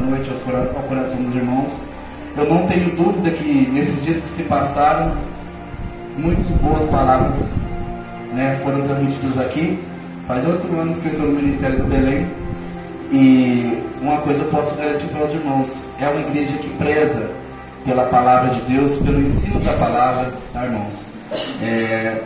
noite ao coração dos irmãos. Eu não tenho dúvida que nesses dias que se passaram, muitas boas palavras, né, foram transmitidas aqui. Faz 8 anos que eu estou no Ministério do Belém, e uma coisa eu posso garantir para os irmãos: é uma igreja que preza pela palavra de Deus, pelo ensino da palavra, tá, irmãos?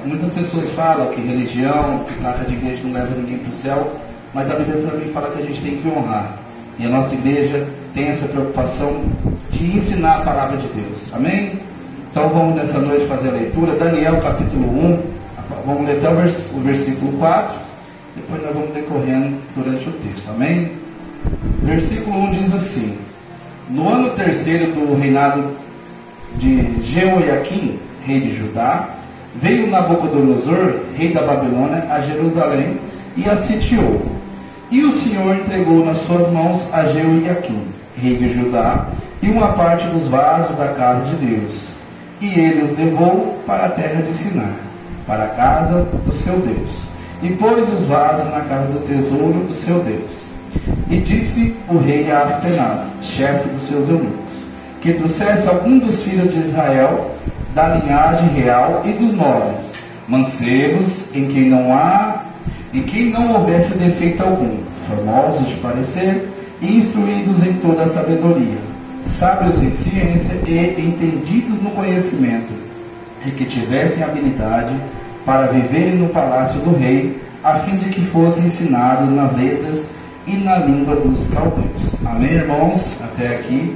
Muitas pessoas falam que religião, que placa de igreja não leva ninguém para o céu, mas a Bíblia para mim fala que a gente tem que honrar, e a nossa igreja tem essa preocupação de ensinar a palavra de Deus, amém? Então vamos nessa noite fazer a leitura, Daniel capítulo 1, vamos ler até o versículo 4, depois nós vamos decorrendo durante o texto, amém? Versículo 1 diz assim: no ano terceiro do reinado de Jeoiaquim, rei de Judá, veio Nabucodonosor, rei da Babilônia, a Jerusalém e a sitiou. E o Senhor entregou nas suas mãos a Jeoiaquim, rei de Judá, e uma parte dos vasos da casa de Deus. E ele os levou para a terra de Sinar, para a casa do seu Deus, e pôs os vasos na casa do tesouro do seu Deus. E disse o rei a Aspenaz, chefe dos seus eunucos, que trouxesse algum dos filhos de Israel, da linhagem real e dos nobres, mancebos, em quem não houvesse defeito algum, formosos de parecer e instruídos em toda a sabedoria, sábios em ciência e entendidos no conhecimento, e que tivessem habilidade para viverem no palácio do rei, a fim de que fossem ensinados nas letras e na língua dos caldeus. Amém, irmãos? Até aqui.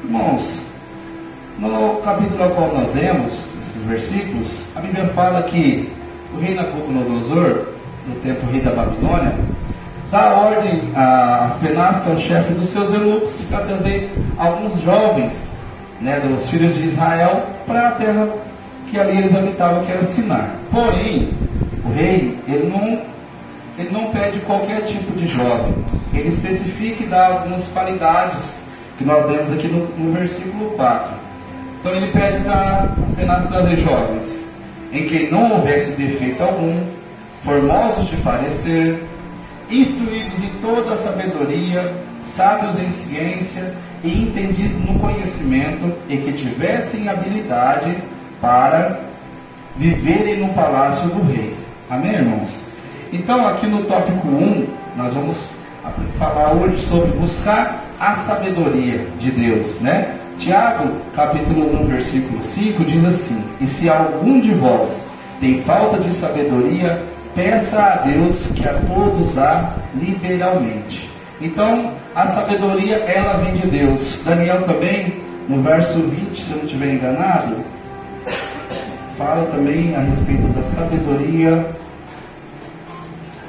Irmãos, no capítulo ao qual nós lemos, esses versículos, a Bíblia fala que o rei Nabucodonosor, no tempo rei da Babilônia, dá ordem a Aspenaz, que é o chefe dos seus eunucos, para trazer alguns jovens, né, dos filhos de Israel, para a terra que ali eles habitavam, que era Sinar. Porém, o rei, ele não pede qualquer tipo de jovem, ele especifica e dá algumas qualidades que nós lemos aqui no versículo 4. Então ele pede para Aspenaz trazer jovens em quem não houvesse defeito algum, formosos de parecer, instruídos em toda a sabedoria, sábios em ciência e entendidos no conhecimento, e que tivessem habilidade para viverem no palácio do rei. Amém, irmãos? Então aqui no tópico 1, nós vamos falar hoje sobre buscar a sabedoria de Deus, né? Tiago, capítulo 1, versículo 5, diz assim: e se algum de vós tem falta de sabedoria, peça a Deus, que a todos dá liberalmente. Então, a sabedoria, ela vem de Deus. Daniel também, no verso 20, se eu não estiver enganado, fala também a respeito da sabedoria.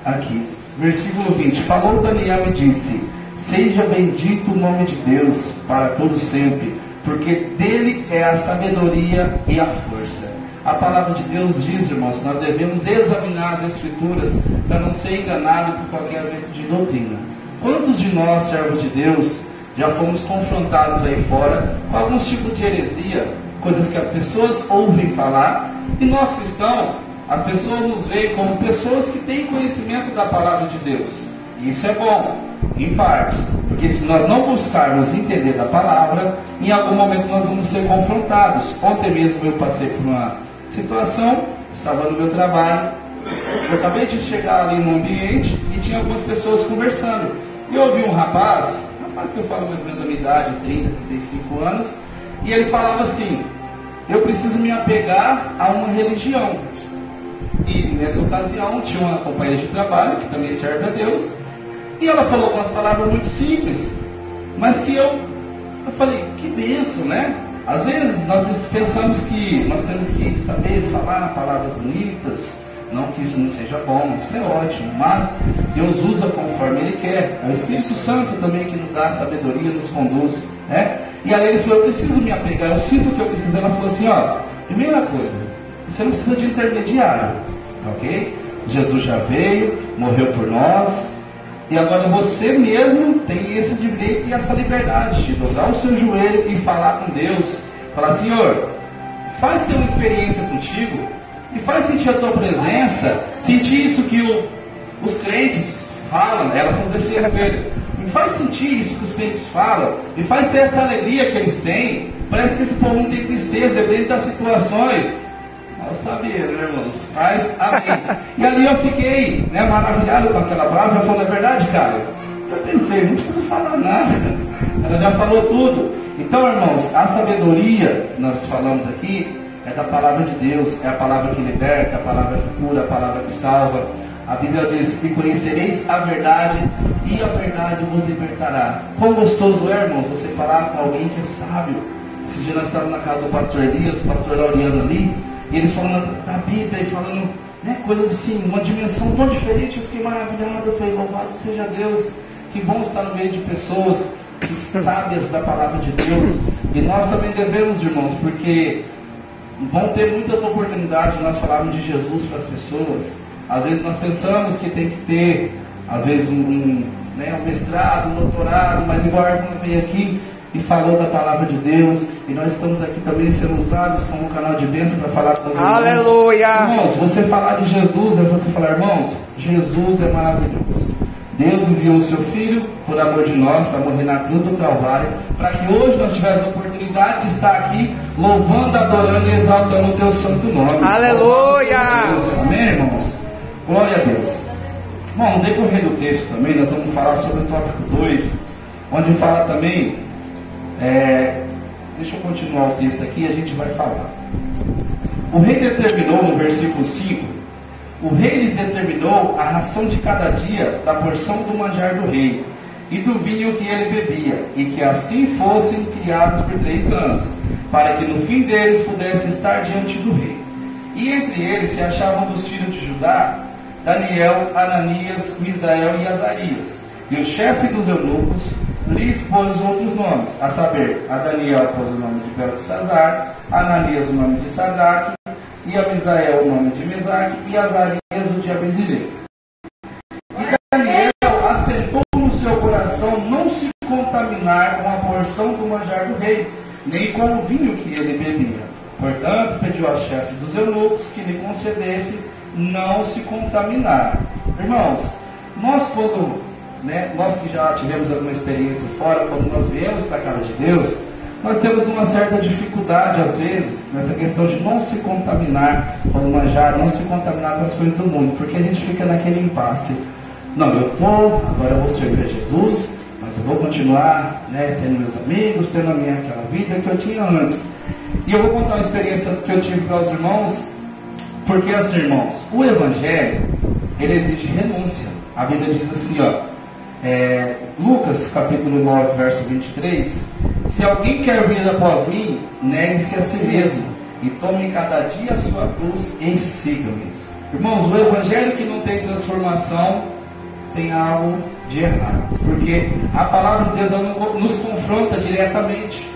Aqui, versículo 20, falou Daniel e disse: seja bendito o nome de Deus para todo sempre, porque dele é a sabedoria e a força. A palavra de Deus diz, irmãos, que nós devemos examinar as Escrituras para não ser enganado por qualquer vento de doutrina. Quantos de nós, servos de Deus, já fomos confrontados aí fora com alguns tipos de heresia, coisas que as pessoas ouvem falar, e nós cristãos, as pessoas nos veem como pessoas que têm conhecimento da palavra de Deus. E isso é bom, em partes, porque se nós não buscarmos entender da palavra, em algum momento nós vamos ser confrontados. Ontem mesmo eu passei por uma situação, estava no meu trabalho, eu acabei de chegar ali no ambiente e tinha algumas pessoas conversando, e eu ouvi um rapaz que eu falo mais ou menos da minha idade, 30, 35 anos, e ele falava assim: eu preciso me apegar a uma religião. E nessa ocasião tinha uma companheira de trabalho que também serve a Deus, e ela falou com as palavras muito simples, mas que eu falei, que bênção, né? Às vezes nós pensamos que nós temos que saber falar palavras bonitas, não que isso não seja bom, isso é ótimo, mas Deus usa conforme Ele quer. É o Espírito Santo também que nos dá sabedoria, nos conduz, né? E aí ele falou: eu preciso me apegar, eu sinto que eu preciso. Ela falou assim: ó, primeira coisa, você não precisa de intermediário, ok? Jesus já veio, morreu por nós, e agora você mesmo tem esse direito e essa liberdade de dobrar o seu joelho e falar com Deus, falar: Senhor, faz ter uma experiência contigo, e faz sentir a tua presença, sentir isso que os crentes falam. Ela falou desse joelho: me faz sentir isso que os crentes falam, me faz ter essa alegria que eles têm. Parece que esse povo não tem tristeza, depende das situações. Eu sabia, né, irmãos? Mas, amém. E ali eu fiquei, né, maravilhado com aquela palavra. Eu falei, é verdade, cara? Eu pensei, não precisa falar nada. Ela já falou tudo. Então, irmãos, a sabedoria que nós falamos aqui é da palavra de Deus. É a palavra que liberta, a palavra que cura, a palavra que salva. A Bíblia diz que conhecereis a verdade e a verdade vos libertará. Quão gostoso é, irmãos, você falar com alguém que é sábio. Esse dia nós estávamos na casa do pastor Elias, o pastor Laureano ali, e eles falando da Bíblia e falando, né, coisas assim, uma dimensão tão diferente. Eu fiquei maravilhado, eu falei, louvado seja Deus, que bom estar no meio de pessoas sábias da palavra de Deus. E nós também devemos, irmãos, porque vão ter muitas oportunidades de nós falarmos de Jesus para as pessoas. Às vezes nós pensamos que tem que ter, às vezes, um mestrado, um doutorado, mas igual a irmã veio aqui e falou da palavra de Deus, e nós estamos aqui também sendo usados como um canal de bênção para falar com os irmãos. Aleluia! Irmãos, você falar de Jesus é você falar, irmãos, Jesus é maravilhoso. Deus enviou o seu Filho por amor de nós para morrer na cruz do Calvário, para que hoje nós tivéssemos a oportunidade de estar aqui louvando, adorando e exaltando o teu santo nome. Aleluia! Amém, irmãos? Glória a Deus. Bom, no decorrer do texto também, nós vamos falar sobre o tópico 2, onde fala também, deixa eu continuar o texto aqui e a gente vai falar. O rei determinou, no versículo 5, o rei lhes determinou a ração de cada dia da porção do manjar do rei, e do vinho que ele bebia, e que assim fossem criados por 3 anos, para que no fim deles pudesse estar diante do rei. E entre eles se achavam dos filhos de Judá, Daniel, Ananias, Misael e Azarias. E o chefe dos eunucos lhes pôs outros nomes, a saber, a Daniel pôs o nome de Beltesazar, a Ananias o nome de Sadraque, e a Misael o nome de Mesaque, e a Azarias o de Abednego. E Daniel assentou no seu coração não se contaminar com a porção do manjar do rei, nem com o vinho que ele bebia. Portanto, pediu ao chefe dos eunucos que lhe concedesse não se contaminar. Irmãos, nós nós que já tivemos alguma experiência fora, quando nós viemos para a casa de Deus, nós temos uma certa dificuldade, às vezes, nessa questão de não se contaminar com o manjar, não se contaminar com as coisas do mundo, porque a gente fica naquele impasse. Não, eu estou, agora eu vou servir a Jesus, mas eu vou continuar, tendo meus amigos, tendo aquela vida que eu tinha antes. E eu vou contar uma experiência que eu tive para os irmãos, porque, assim, irmãos, o Evangelho, ele exige renúncia. A Bíblia diz assim, Lucas capítulo 9, verso 23, se alguém quer vir após mim, negue-se a si mesmo, e tome cada dia a sua cruz e siga-me. Irmãos, o Evangelho que não tem transformação, tem algo de errado, porque a palavra de Deus nos confronta diretamente.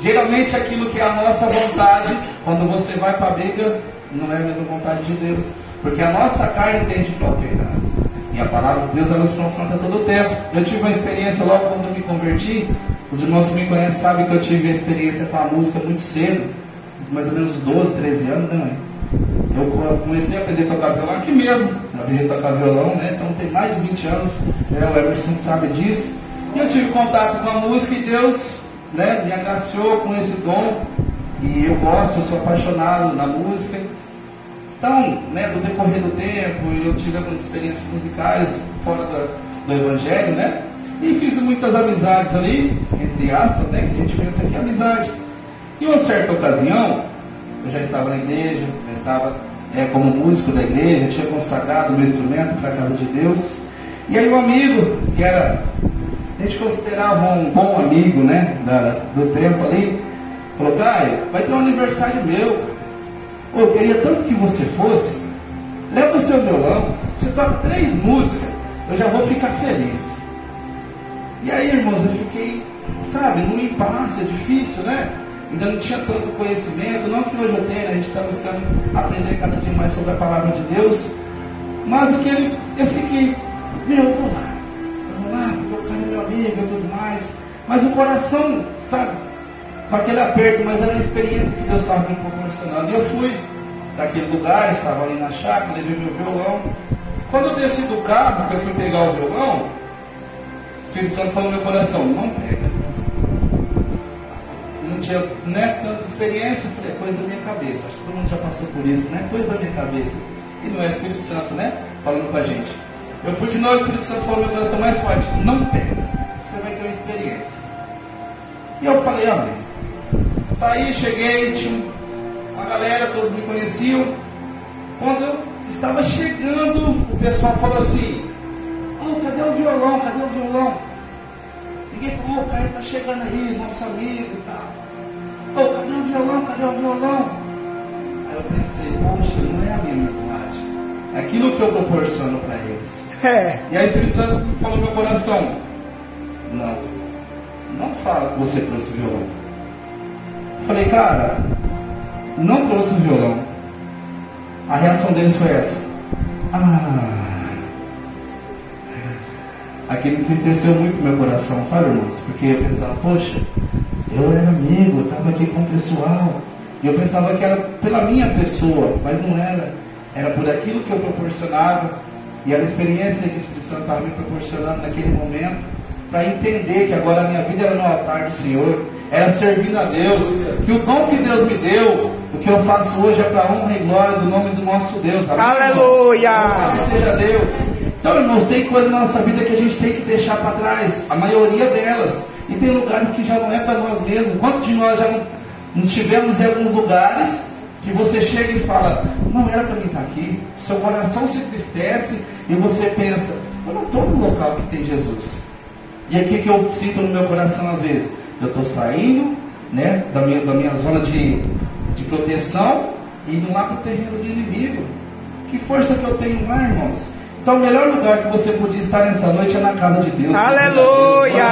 Geralmente aquilo que é a nossa vontade, quando você vai para a briga, não é a mesma vontade de Deus, porque a nossa carne entende que é o pecado, e a palavra de Deus ela nos confronta todo o tempo. Eu tive uma experiência logo quando eu me converti. Os irmãos que me conhecem sabem que eu tive a experiência com a música muito cedo, mais ou menos 12, 13 anos, né, mãe? Eu comecei a aprender a tocar violão aqui mesmo, aprendi a tocar violão, então tem mais de 20 anos, o Emerson sabe disso, e eu tive contato com a música e Deus me agraciou com esse dom, e eu gosto, eu sou apaixonado na música. Então, do decorrer do tempo, eu tive algumas experiências musicais fora do Evangelho, e fiz muitas amizades ali, entre aspas, que a gente pensa que é amizade. E uma certa ocasião, eu já estava na igreja, já estava como músico da igreja, tinha consagrado o meu instrumento para a casa de Deus. E aí um amigo, que a gente considerava um bom amigo, do tempo ali, falou, Caio, vai ter um aniversário meu, eu queria tanto que você fosse, leva o seu violão, você toca 3 músicas, eu já vou ficar feliz. E aí, irmãos, eu fiquei, num impasse, é difícil, ainda não tinha tanto conhecimento, não que hoje eu tenha, a gente está buscando aprender cada dia mais sobre a palavra de Deus, mas eu fiquei, eu vou lá, porque o cara é meu amigo e tudo mais, mas o coração, com aquele aperto, mas era a experiência que Deus estava me proporcionando. E eu fui daquele lugar, estava ali na chácara, levei meu violão. Quando eu desci do carro, que eu fui pegar o violão, Espírito Santo falou no meu coração: não pega. Não tinha tanta experiência, falei: é coisa da minha cabeça. Acho que todo mundo já passou por isso, né? Coisa da minha cabeça. E não é Espírito Santo, né? Falando com a gente. Eu fui de novo, o Espírito Santo falou no meu coração mais forte: não pega, você vai ter uma experiência. E eu falei: amém. Saí, cheguei, tinha uma galera, todos me conheciam. Quando eu estava chegando, o pessoal falou assim: oh, cadê o violão? Cadê o violão? Ninguém falou: oh, o Caio está chegando aí, nosso amigo e tal. Oh, cadê o violão? Cadê o violão? Aí eu pensei: poxa, não é a minha amizade, é aquilo que eu proporciono para eles. E aí o Espírito Santo falou no meu coração: não fala que você trouxe o violão. Eu falei: cara, não trouxe o violão. A reação deles foi essa: aquilo entristeceu muito meu coração, sabe, irmãos? Porque eu pensava: poxa, eu era amigo, eu estava aqui com o pessoal, e eu pensava que era pela minha pessoa, mas não era. Era por aquilo que eu proporcionava, e era a experiência que o Espírito Santo estava me proporcionando naquele momento, para entender que agora a minha vida era no altar do Senhor, era servindo a Deus, que o dom que Deus me deu, o que eu faço hoje é para a honra e glória do nome do nosso Deus. Amém, aleluia! Que seja Deus. Então, irmãos, tem coisas na nossa vida que a gente tem que deixar para trás, a maioria delas, e tem lugares que já não é para nós mesmos. Quantos de nós já não tivemos em alguns lugares que você chega e fala: não era para mim estar aqui? Seu coração se entristece e você pensa: eu não estou no local que tem Jesus. E aqui que eu sinto no meu coração às vezes: eu estou saindo, né, da minha zona de proteção e indo lá para o terreno do inimigo. Que força que eu tenho lá, irmãos? Então o melhor lugar que você podia estar nessa noite é na casa de Deus. Aleluia!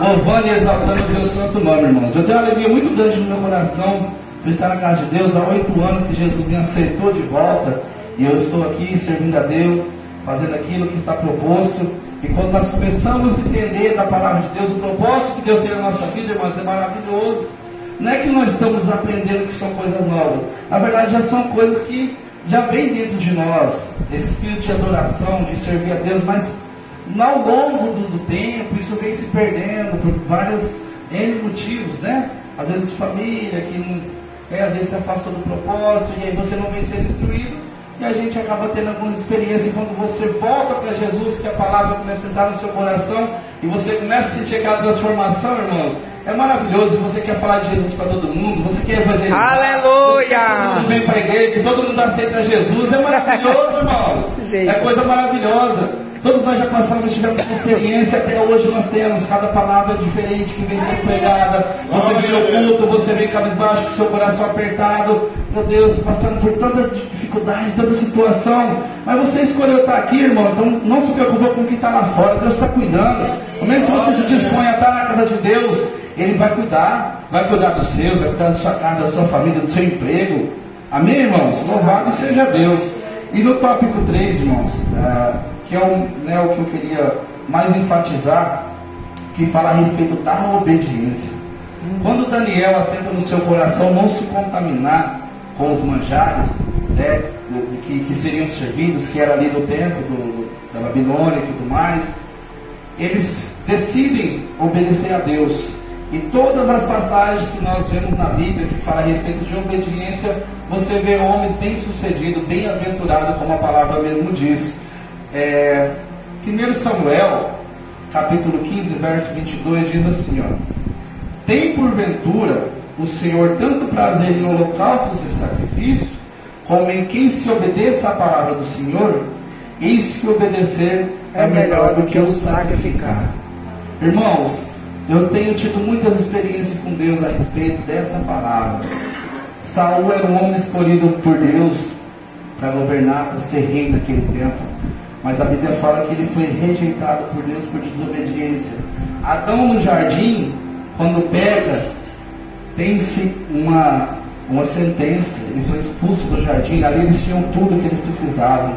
Louvando e exaltando o Deus santo nome, irmãos. Eu tenho uma alegria muito grande no meu coração por estar na casa de Deus. Há 8 anos que Jesus me aceitou de volta, e eu estou aqui servindo a Deus, fazendo aquilo que está proposto. E quando nós começamos a entender da palavra de Deus, o propósito que Deus tem na nossa vida, irmãos, é maravilhoso. Não é que nós estamos aprendendo que são coisas novas, na verdade já são coisas que já vem dentro de nós, esse espírito de adoração, de servir a Deus, mas ao longo do tempo isso vem se perdendo por vários N motivos, né? Às vezes família que não, às vezes se afastou do propósito, e aí você não vem sendo instruído, e a gente acaba tendo algumas experiências. Quando você volta para Jesus, que a palavra começa a entrar no seu coração e você começa a sentir aquela transformação, irmãos, é maravilhoso. Você quer falar de Jesus para todo mundo, você quer evangelizar, aleluia! Todo mundo vem para a igreja, todo mundo aceita Jesus, é maravilhoso, irmãos. É coisa maravilhosa. Todos nós já passamos, tivemos uma experiência, até hoje nós temos, cada palavra diferente que vem sendo pregada. Você vem no culto, você vem cabisbaixo com seu coração apertado, meu Deus, passando por tanta dificuldade, tanta situação, mas você escolheu estar aqui, irmão, então não se preocupe com o que está lá fora. Deus está cuidando. Ao menos se você se dispõe a estar na casa de Deus, Ele vai cuidar dos seus, vai cuidar da sua casa, da sua família, do seu emprego. Amém, irmãos? Louvado seja Deus. E no tópico 3, irmãos, que é o que eu queria mais enfatizar, que fala a respeito da obediência. Quando Daniel assenta no seu coração não se contaminar com os manjares, né, que seriam servidos, que era ali no templo da Babilônia e tudo mais, eles decidem obedecer a Deus. E todas as passagens que nós vemos na Bíblia que fala a respeito de obediência, você vê homens bem-sucedidos, bem-aventurados, como a palavra mesmo diz. 1 Samuel, capítulo 15, verso 22, diz assim, ó: tem porventura o Senhor tanto prazer em holocaustos e sacrifícios, como em quem se obedeça à palavra do Senhor? Eis que obedecer é melhor do que o sacrificar. Irmãos, eu tenho tido muitas experiências com Deus a respeito dessa palavra. Saul era um homem escolhido por Deus para governar, para ser rei naquele tempo, mas a Bíblia fala que ele foi rejeitado por Deus por desobediência. Adão no jardim, quando peca, tem-se uma sentença, eles são expulsos do jardim. Ali eles tinham tudo que eles precisavam,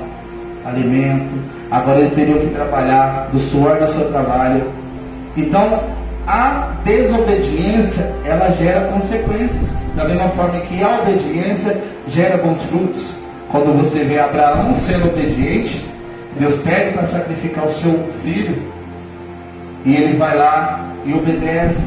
alimento, agora eles teriam que trabalhar do suor do seu trabalho. Então a desobediência, ela gera consequências, da mesma forma que a obediência gera bons frutos. Quando você vê Abraão sendo obediente, Deus pede para sacrificar o seu filho, E ele vai lá e obedece.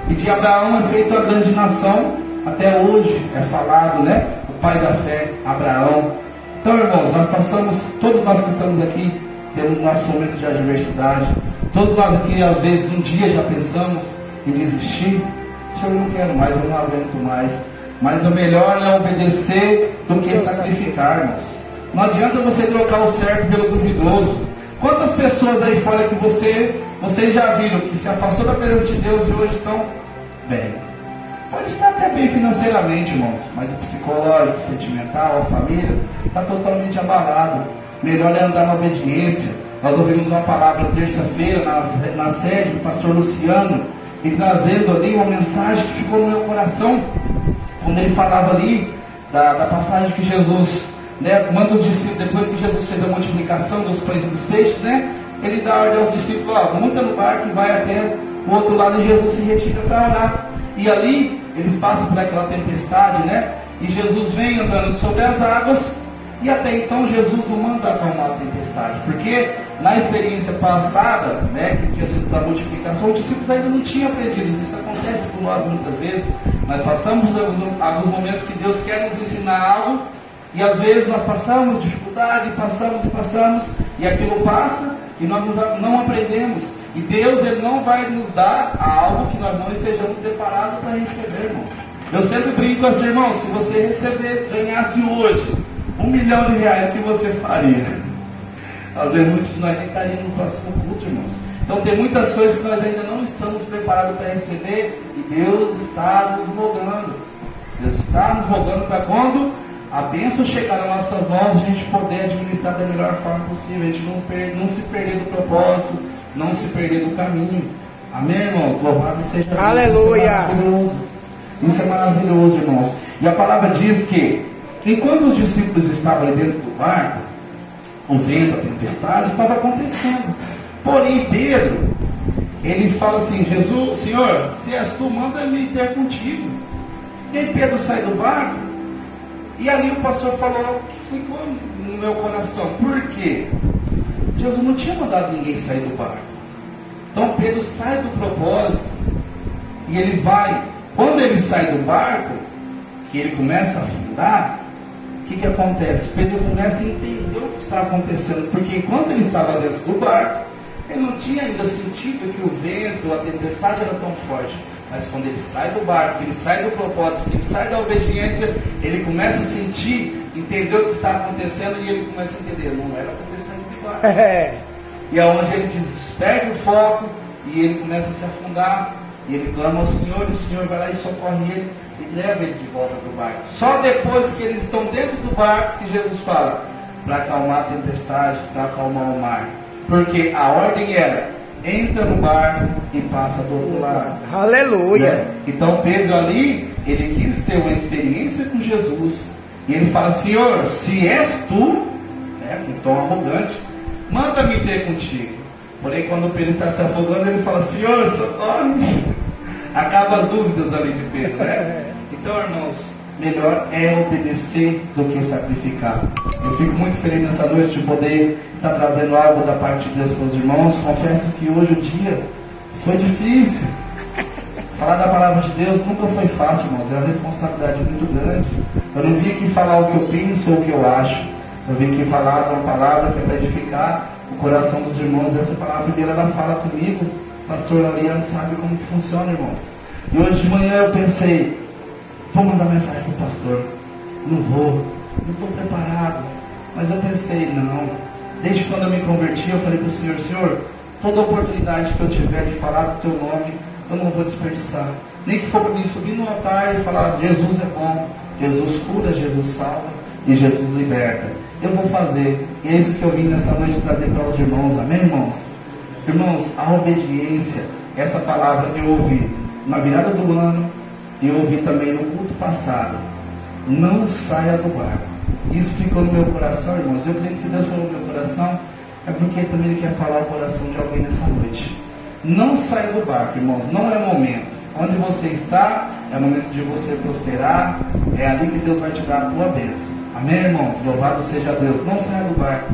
E de Abraão é feita a grande nação. Até hoje é falado, né? O pai da fé, Abraão. Então, irmãos, nós passamos, todos nós que estamos aqui, temos nosso momento de adversidade. Todos nós aqui, às vezes, um dia já pensamos em desistir. Senhor, eu não quero mais, eu não aguento mais. Mas o melhor é obedecer do que sacrificar, irmãos. Não adianta você trocar o certo pelo duvidoso. Quantas pessoas aí fora que vocês já viram que se afastou da presença de Deus e hoje estão bem? Pode estar até bem financeiramente, irmãos, mas o psicológico, o sentimental, a família está totalmente abalado. Melhor é andar na obediência. Nós ouvimos uma palavra terça-feira na sede do pastor Luciano, e trazendo ali uma mensagem que ficou no meu coração, quando ele falava ali da passagem que Jesus, né, manda os discípulos, depois que Jesus fez a multiplicação dos pães e dos peixes, né, ele dá ordem aos discípulos: ó, monta no barco e vai até o outro lado, e Jesus se retira para orar. E ali eles passam por aquela tempestade, né, e Jesus vem andando sobre as águas. E até então Jesus não manda acalmar a tempestade, porque na experiência passada, né, que tinha sido da multiplicação, os discípulos ainda não tinham aprendido. Isso acontece com nós muitas vezes. Nós passamos alguns momentos que Deus quer nos ensinar algo, e às vezes nós passamos dificuldade, passamos, e aquilo passa, e nós não aprendemos. E Deus, Ele não vai nos dar algo que nós não estejamos preparados para receber, irmãos. Eu sempre brinco assim, irmãos, se você ganhasse hoje R$1 milhão, o que você faria? Às vezes muitos de nós nem estaríamos no próximo culto, irmãos. Então tem muitas coisas que nós ainda não estamos preparados para receber, e Deus está nos rogando. Deus está nos rogando para quando a bênção chegar nas nossas mãos, a gente poder administrar da melhor forma possível, a gente não se perder do propósito, não se perder do caminho. Amém, irmãos? Louvado seja Deus. Aleluia! Isso é maravilhoso, irmãos. E a palavra diz que enquanto os discípulos estavam ali dentro do barco, o vento, a tempestade estava acontecendo. Porém, Pedro, ele fala assim: Jesus, Senhor, se és tu, manda-me ter contigo. E aí Pedro sai do barco, e ali o pastor falou algo que ficou no meu coração. Por quê? Jesus não tinha mandado ninguém sair do barco. Então Pedro sai do propósito, e ele vai. Quando ele sai do barco, que ele começa a afundar, o que acontece? Pedro começa a entender o que está acontecendo, porque enquanto ele estava dentro do barco, ele não tinha ainda sentido que o vento, a tempestade era tão forte. Mas quando ele sai do barco, ele sai do propósito, ele sai da obediência, ele começa a sentir, entender o que está acontecendo, e ele começa a entender: não era acontecendo no barco. E é onde ele desperde o foco, e ele começa a se afundar, e ele clama ao Senhor, e o Senhor vai lá e socorre ele, e leva ele de volta para o barco. Só depois que eles estão dentro do barco que Jesus fala para acalmar a tempestade, para acalmar o mar. Porque a ordem era: entra no barco e passa do outro lado. Aleluia! Né? Então Pedro ali, ele quis ter uma experiência com Jesus. E ele fala: Senhor, se és tu, né, com um tom arrogante, manda-me ter contigo. Porém, quando Pedro está se afogando, ele fala: Senhor, socorre-me. Acaba as dúvidas ali de Pedro, né? Então, irmãos, melhor é obedecer do que sacrificar. Eu fico muito feliz nessa noite de poder estar trazendo algo da parte de Deus para os irmãos. Confesso que hoje o dia foi difícil. Falar da palavra de Deus nunca foi fácil, irmãos. É uma responsabilidade muito grande. Eu não vim aqui falar o que eu penso ou o que eu acho. Eu vim aqui falar uma palavra que é para edificar o coração dos irmãos. Essa palavra dele, ela fala comigo. O pastor Lauriano sabe como que funciona, irmãos. E hoje de manhã eu pensei: vou mandar mensagem para o pastor. Não vou, não estou preparado. Mas eu pensei: não. Desde quando eu me converti, eu falei para o Senhor: Senhor, toda oportunidade que eu tiver de falar do teu nome, eu não vou desperdiçar. Nem que for para mim subir no altar e falar: Jesus é bom, Jesus cura, Jesus salva e Jesus liberta. Eu vou fazer. E é isso que eu vim nessa noite trazer para os irmãos. Amém, irmãos? Irmãos, a obediência, essa palavra eu ouvi na virada do ano, e eu ouvi também no culto passado: não saia do barco. Isso ficou no meu coração, irmãos. Eu creio que se Deus falou no meu coração, é porque também Ele quer falar o coração de alguém nessa noite. Não saia do barco, irmãos. Não é momento. Onde você está, é momento de você prosperar. É ali que Deus vai te dar a tua bênção. Amém, irmãos? Louvado seja Deus. Não saia do barco.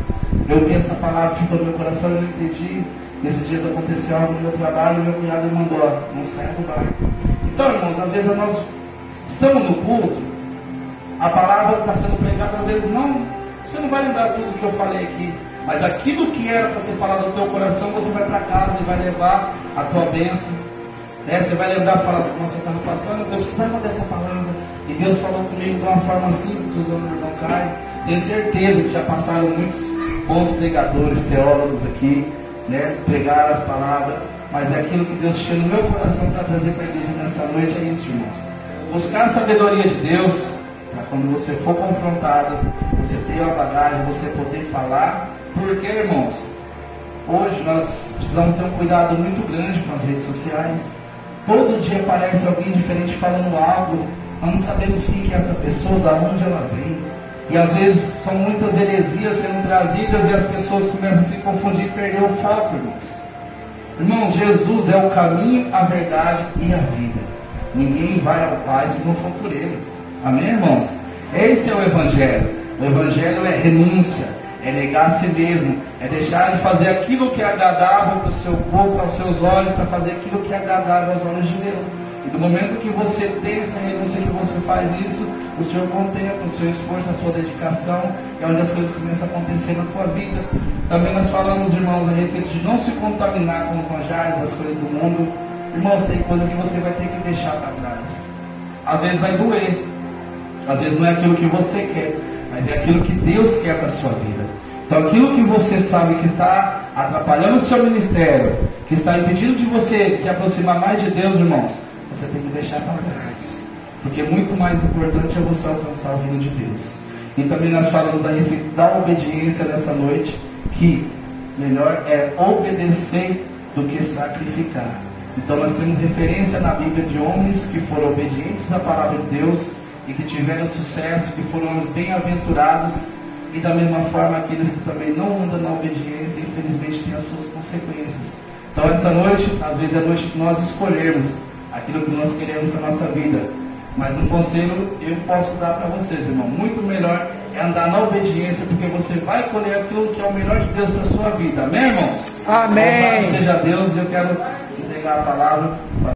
Eu ouvi essa palavra, ficou no meu coração, eu não entendi. Esses dias aconteceu algo no meu trabalho e meu cunhado me mandou, ó, não saia do barco. Então, irmãos, às vezes nós estamos no culto, a palavra está sendo pregada, às vezes não, você não vai lembrar tudo que eu falei aqui, mas aquilo que era para ser falado no teu coração, você vai para casa e vai levar a tua bênção. Você vai lembrar e falar, nossa, eu estava passando, eu precisava dessa palavra, e Deus falou comigo de uma forma simples, usando o irmão Caio. Tenho certeza que já passaram muitos bons pregadores, teólogos aqui, pregaram as palavras, mas é aquilo que Deus tinha no meu coração para trazer para a igreja nessa noite, é isso, irmãos. Buscar a sabedoria de Deus, para quando você for confrontado, você ter uma bagagem, você poder falar, porque, irmãos, hoje nós precisamos ter um cuidado muito grande com as redes sociais. Todo dia aparece alguém diferente falando algo, nós não sabemos quem que é essa pessoa, de onde ela vem. E às vezes são muitas heresias sendo trazidas e as pessoas começam a se confundir e perder o foco, irmãos. Irmãos, Jesus é o caminho, a verdade e a vida. Ninguém vai ao Pai se não for por Ele. Amém, irmãos? Esse é o Evangelho. O Evangelho é renúncia, é negar a si mesmo, é deixar de fazer aquilo que é agradável para o seu corpo, aos seus olhos, para fazer aquilo que é agradável aos olhos de Deus. E do momento que você tem essa renúncia, que você faz isso, o Senhor contempla o seu esforço, a sua dedicação, é onde as coisas começam a acontecer na tua vida. Também nós falamos, irmãos, a respeito de não se contaminar com os manjares, as coisas do mundo. Irmãos, tem coisas que você vai ter que deixar para trás. Às vezes vai doer, às vezes não é aquilo que você quer, mas é aquilo que Deus quer para a sua vida. Então aquilo que você sabe que está atrapalhando o seu ministério, que está impedindo de você se aproximar mais de Deus, irmãos, você tem que deixar para trás. Porque muito mais importante é você alcançar o reino de Deus. E também nós falamos a respeito da obediência nessa noite, que melhor é obedecer do que sacrificar. Então nós temos referência na Bíblia de homens que foram obedientes à palavra de Deus e que tiveram sucesso, que foram os bem-aventurados, e da mesma forma aqueles que também não andam na obediência, infelizmente têm as suas consequências. Então essa noite, às vezes é a noite de nós escolhermos aquilo que nós queremos para a nossa vida. Mas um conselho eu posso dar para vocês, irmão, muito melhor é andar na obediência, porque você vai colher aquilo que é o melhor de Deus para a sua vida. Amém, irmãos? Amém. Louvado seja Deus. E eu quero entregar a palavra